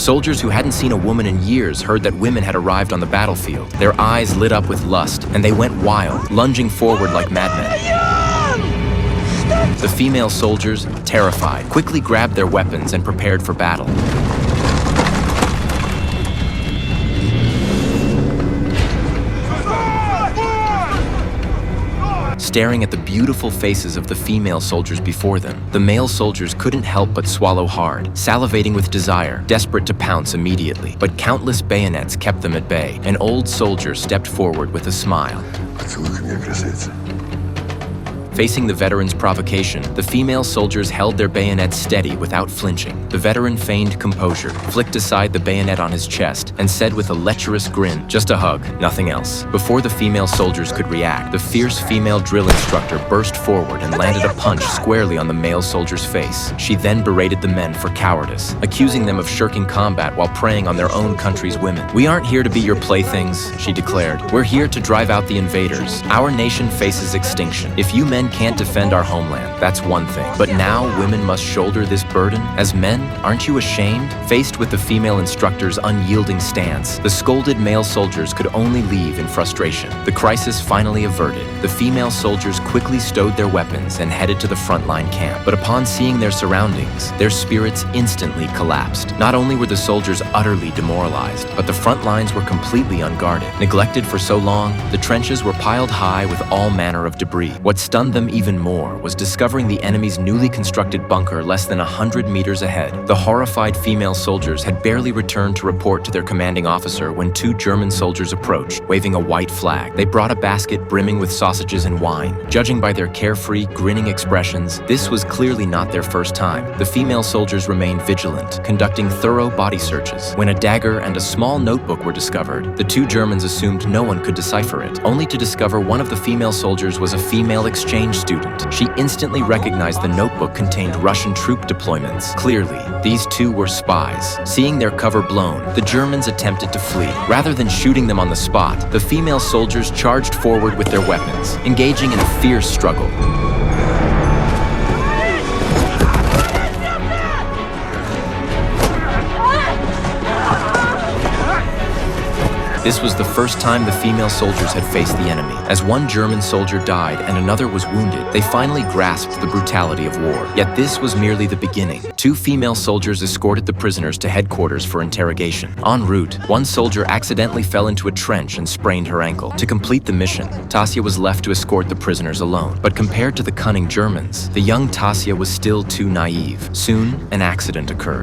Soldiers who hadn't seen a woman in years heard that women had arrived on the battlefield. Their eyes lit up with lust, and they went wild, lunging forward like madmen. The female soldiers, terrified, quickly grabbed their weapons and prepared for battle. Staring at the beautiful faces of the female soldiers before them, the male soldiers couldn't help but swallow hard, salivating with desire, desperate to pounce immediately. But countless bayonets kept them at bay. An old soldier stepped forward with a smile. Facing the veteran's provocation, the female soldiers held their bayonets steady without flinching. The veteran feigned composure, flicked aside the bayonet on his chest, and said with a lecherous grin, "Just a hug, nothing else." Before the female soldiers could react, the fierce female drill instructor burst forward and landed a punch squarely on the male soldier's face. She then berated the men for cowardice, accusing them of shirking combat while preying on their own country's women. "We aren't here to be your playthings," she declared. "We're here to drive out the invaders. Our nation faces extinction. If you men can't defend our homeland, that's one thing. But now women must shoulder this burden? As men, aren't you ashamed?" Faced with the female instructor's unyielding stance, the scolded male soldiers could only leave in frustration. The crisis finally averted. The female soldiers quickly stowed their weapons and headed to the frontline camp. But upon seeing their surroundings, their spirits instantly collapsed. Not only were the soldiers utterly demoralized, but the front lines were completely unguarded. Neglected for so long, the trenches were piled high with all manner of debris. What stunned them even more was discovering the enemy's newly constructed bunker less than 100 meters ahead. The horrified female soldiers had barely returned to report to their commanding officer when two German soldiers approached, waving a white flag. They brought a basket brimming with sausages and wine. Judging by their carefree, grinning expressions, this was clearly not their first time. The female soldiers remained vigilant, conducting thorough body searches. When a dagger and a small notebook were discovered, the two Germans assumed no one could decipher it, only to discover one of the female soldiers was a female exchange student. She instantly recognized the notebook contained Russian troop deployments. Clearly, these two were spies. Seeing their cover blown, the Germans attempted to flee. Rather than shooting them on the spot, the female soldiers charged forward with their weapons, engaging in a fierce struggle. This was the first time the female soldiers had faced the enemy. As one German soldier died and another was wounded, they finally grasped the brutality of war. Yet this was merely the beginning. Two female soldiers escorted the prisoners to headquarters for interrogation. En route, one soldier accidentally fell into a trench and sprained her ankle. To complete the mission, Tasia was left to escort the prisoners alone. But compared to the cunning Germans, the young Tasia was still too naive. Soon, an accident occurred.